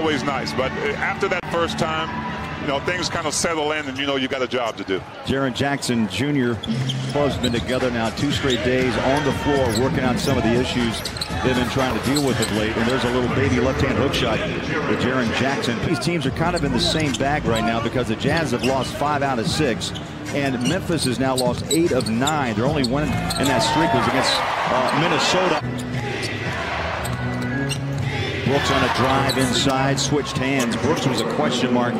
always nice. But after that first time, you know, things kind of settle in, and you know you got a job to do. Jaren Jackson Jr. has been together now 2 straight days on the floor, working on some of the issues they've been trying to deal with of late. And there's a little baby left-hand hook shot with Jaren Jackson. These teams are kind of in the same bag right now because the Jazz have lost 5 out of 6. And Memphis has now lost 8 of 9. Their only win in that streak was against Minnesota. Brooks on a drive inside, switched hands. Brooks was a question mark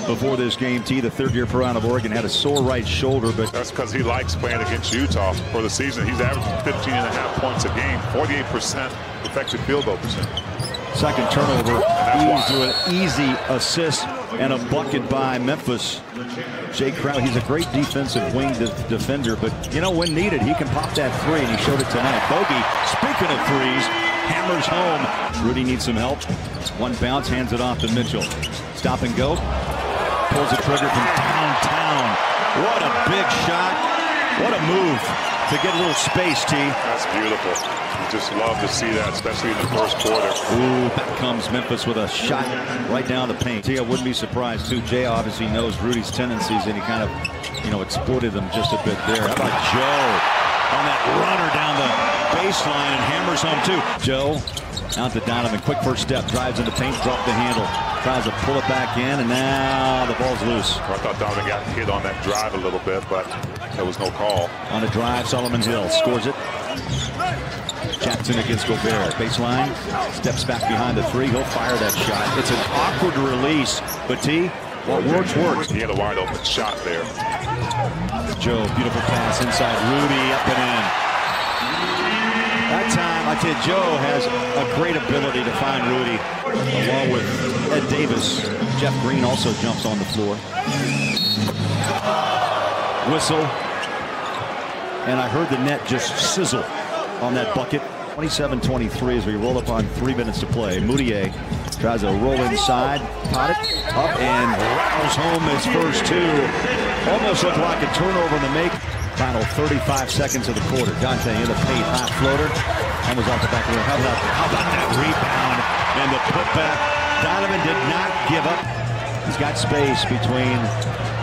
before this game. The third-year pro out of Oregon, had a sore right shoulder, but that's because he likes playing against Utah for the season. He's averaging 15.5 points a game, 48% effective field goal percentage. Second turnover, to an easy assist and a bucket by Memphis. Jay Crowder, he's a great defensive wing defender, but you know, when needed, he can pop that three, and he showed it tonight. Bogey, speaking of threes, hammers home. Rudy needs some help. One bounce, hands it off to Mitchell. Stop and go. Pulls the trigger from downtown. What a big shot. What a move to get a little space, T. That's beautiful. You just love to see that, especially in the first quarter. Ooh, back comes Memphis with a shot right down the paint. T, I wouldn't be surprised, too. Jay obviously knows Rudy's tendencies, and he kind of, you know, exploited them just a bit there. How about Joe on that runner down the baseline and hammers home, too. Joe out to Donovan. Quick first step. Drives in the paint, drop the handle. Tries to pull it back in, and now the ball's loose. I thought Donovan got hit on that drive a little bit, but there was no call. On a drive, Solomon Hill scores it. Jackson against Gobert. Baseline, steps back behind the three. He'll fire that shot. It's an awkward release, but T, what works. He had a wide open shot there. Joe, beautiful pass inside. Rudy up and in. That time, I tell you, Joe has a great ability to find Rudy, along with Ed Davis. Jeff Green also jumps on the floor. Whistle. And I heard the net just sizzle on that bucket. 27-23 as we roll up on 3 minutes to play. Moutier tries to roll inside, pot it up, and rattles home his first 2. Almost looked like a turnover in the make. Final 35 seconds of the quarter. Dante in the paint, hot floater. That was off the back of the rim. How about that rebound and the putback? Donovan did not give up. He's got space between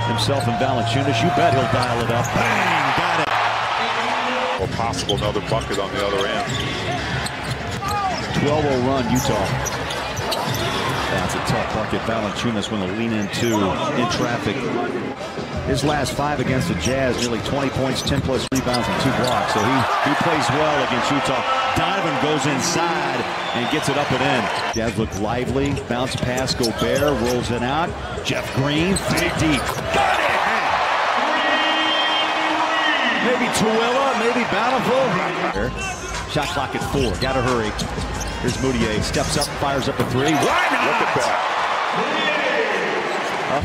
himself and Valanciunas. You bet he'll dial it up. Bang! Got it. Or possible another bucket on the other end. 12-0 run, Utah. That's a tough bucket. Valanciunas will lean in 2 in traffic. His last 5 against the Jazz, nearly 20 points, 10+ rebounds, and 2 blocks. So he plays well against Utah. Donovan goes inside and gets it up and in. Jazz look lively. Bounce pass, Gobert rolls it out. Jeff Green, fade deep. Got it! Maybe Tuella, maybe Bountiful. Shot clock at 4. Gotta hurry. Here's Moutier. Steps up, fires up a 3. Why not? Look at that.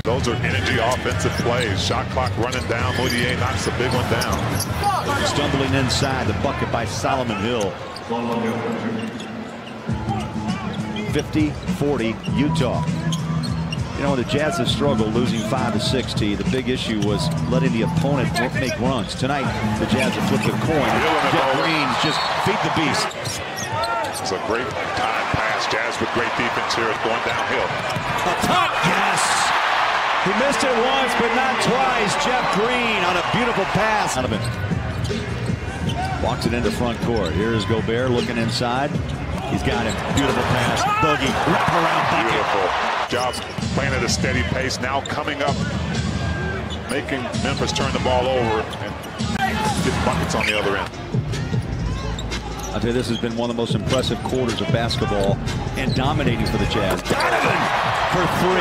Those are energy offensive plays. Shot clock running down. Moutier knocks a big one down. Stumbling inside, the bucket by Solomon Hill. 50-40 Utah. You know, the Jazz have struggled losing 5 to 6. The big issue was letting the opponent make runs. Tonight, the Jazz have flipped a coin. Jeff Green just feed the beast. It's a great time pass. Jazz with great defense here. It's going downhill. A punt, yes! He missed it once, but not twice. Jeff Green on a beautiful pass. Walks it into front court. Here's Gobert looking inside. He's got him. Beautiful pass. Boogie. Wrap around bucket. Beautiful job playing at a steady pace. Now coming up, making Memphis turn the ball over and get buckets on the other end. I'll tell you, this has been one of the most impressive quarters of basketball and dominating for the Jazz. Donovan for 3.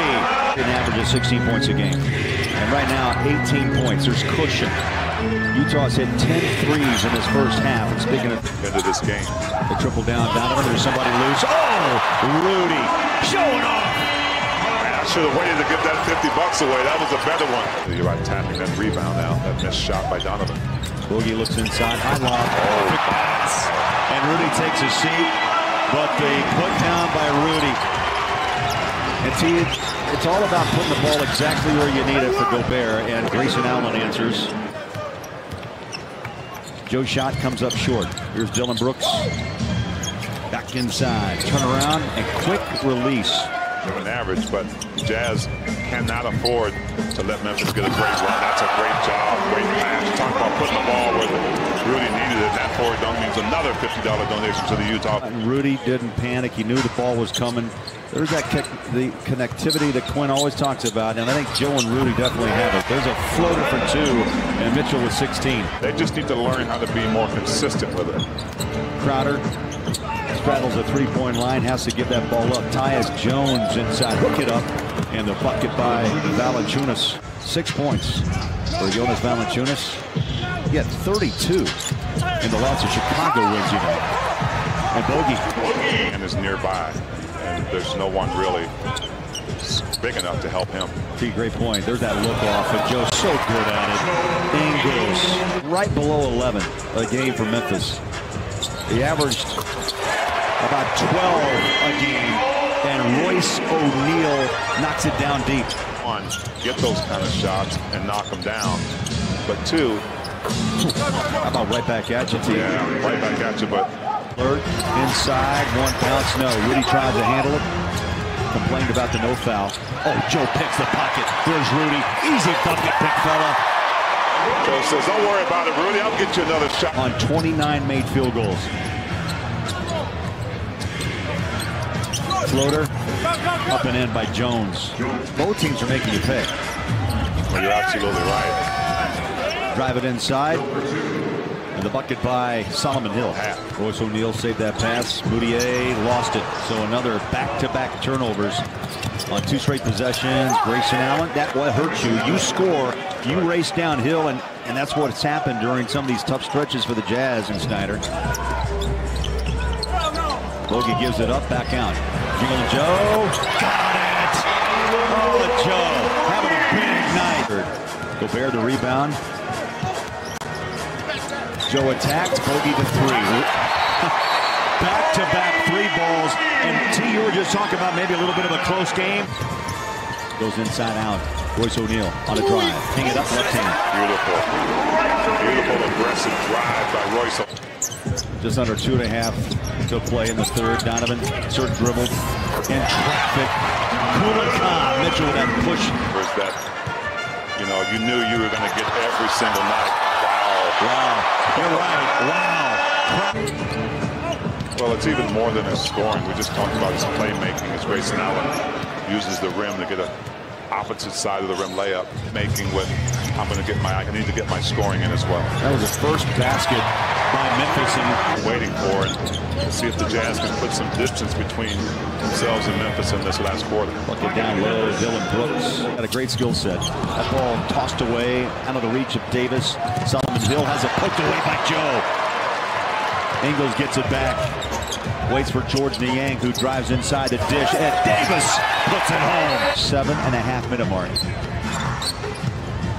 An average of 16 points a game. And right now, 18 points. There's cushion. Utah's hit 10 threes in this first half. And speaking of into this game, they triple down. Donovan, there's somebody loose. Oh, Rudy showing off. Man, I should have waited to give that $50 away. That was a better one. You're right, tapping that rebound now. That missed shot by Donovan. Boogie looks inside. High lob. Perfect pass. And Rudy takes a seat, but the put down by Rudy. And T, it's all about putting the ball exactly where you need it for Gobert, and Grayson Allen answers. Joe's shot comes up short. Here's Dylan Brooks. Back inside. Turn around and quick release. average, but Jazz cannot afford to let Memphis get a great run. That's a great job, great pass. Talk about putting the ball where Rudy needed it. That forward dunk means another $50 donation to the Utah. Rudy didn't panic. He knew the ball was coming. There's that the connectivity that Quinn always talks about, and I think Joe and Rudy definitely have it. There's a floater for 2, and Mitchell with 16. They just need to learn how to be more consistent with it. Crowder straddles the three-point line, has to give that ball up. Tyus Jones inside, hook it up, and the bucket by Valanciunas. 6 points for Jonas Valanciunas. He had 32 in the loss of Chicago Wednesday night. And Bogey. And is nearby. And there's no one really big enough to help him. Great point. There's that look off, and Joe's so good at it. Ingles right below 11 a game for Memphis. He averaged about 12 a game, and Royce O'Neal knocks it down deep. One, get those kind of shots and knock them down. But 2, how about right back at you, T? Yeah, right back at you, but inside, 1 bounce, no. Rudy tries to handle it. Complained about the no foul. Oh, Joe picks the pocket. There's Rudy. Easy bucket, big fella. Joe says, don't worry about it, Rudy. I'll get you another shot. On 29 made field goals. Floater up and in by Jones. Both teams are making you pay. Well, you're absolutely right. Drive it inside. And the bucket by Solomon Hill. Royce O'Neal saved that pass. Moutier lost it. So another back-to-back turnovers on 2 straight possessions. Grayson Allen, that what hurts you. You score, you race downhill, and that's what's happened during some of these tough stretches for the Jazz and Snyder. Bogey gives it up, back out. Jingle Joe, got it! Oh, Joe, having a big night. Gobert the rebound. Joe attacks, Bogey to 3. Back-to-back 3 balls. And T, you were just talking about maybe a little bit of a close game. Goes inside out. Royce O'Neal on a drive. Hang it up left hand. Beautiful. Beautiful aggressive drive by Royce. Just under 2.5 to play in the third. Donovan, insert dribble. In traffic. Kulikov. Mitchell with that push. Where's that? You know, you knew you were going to get every single night. Wow. You're right. Wow. Well, it's even more than his scoring. We just talked about his playmaking. As Grayson Allen uses the rim to get a opposite side of the rim layup, making with I need to get my scoring in as well. That was the first basket by Memphis, and waiting for it. See if the Jazz can put some distance between themselves and Memphis in this last quarter. Bucket down low, Dylan Brooks got a great skill set. That ball tossed away out of the reach of Davis. Solomon Hill has it poked away by Joe. Ingles gets it back. Waits for George Niang, who drives inside the dish, and Davis puts it home. 7.5 minute mark.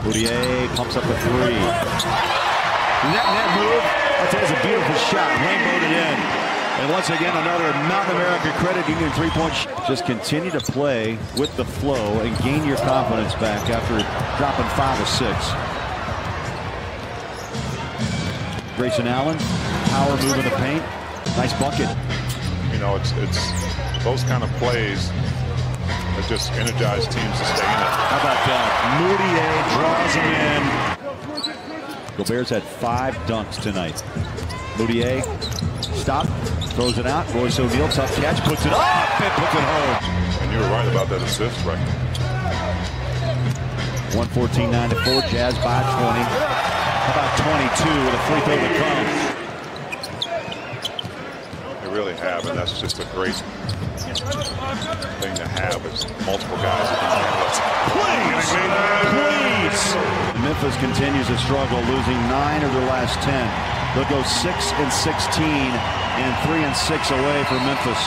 Moutier pumps up a 3. Net move. I'll tell you, it's a beautiful shot. Rainbowed it in. And once again, another Mountain America Credit Union 3-point shot. Just continue to play with the flow and gain your confidence back after dropping 5 of 6. Grayson Allen, power move in the paint. Nice bucket. You know, it's those kind of plays that just energize teams to stay in it. How about that? Moutier draws him in. Gobert's had 5 dunks tonight. Moutier, stop, throws it out. Royce O'Neal, tough catch, puts it up, and puts it home. And you were right about that assist, right? 114-94, Jazz by 20. How about 22 with a free throw to come? They really have, and that's just a great thing to have. It's multiple guys who can handle it. Please! Memphis continues to struggle, losing 9 of their last 10. They'll go 6-16 and 3-6 away for Memphis.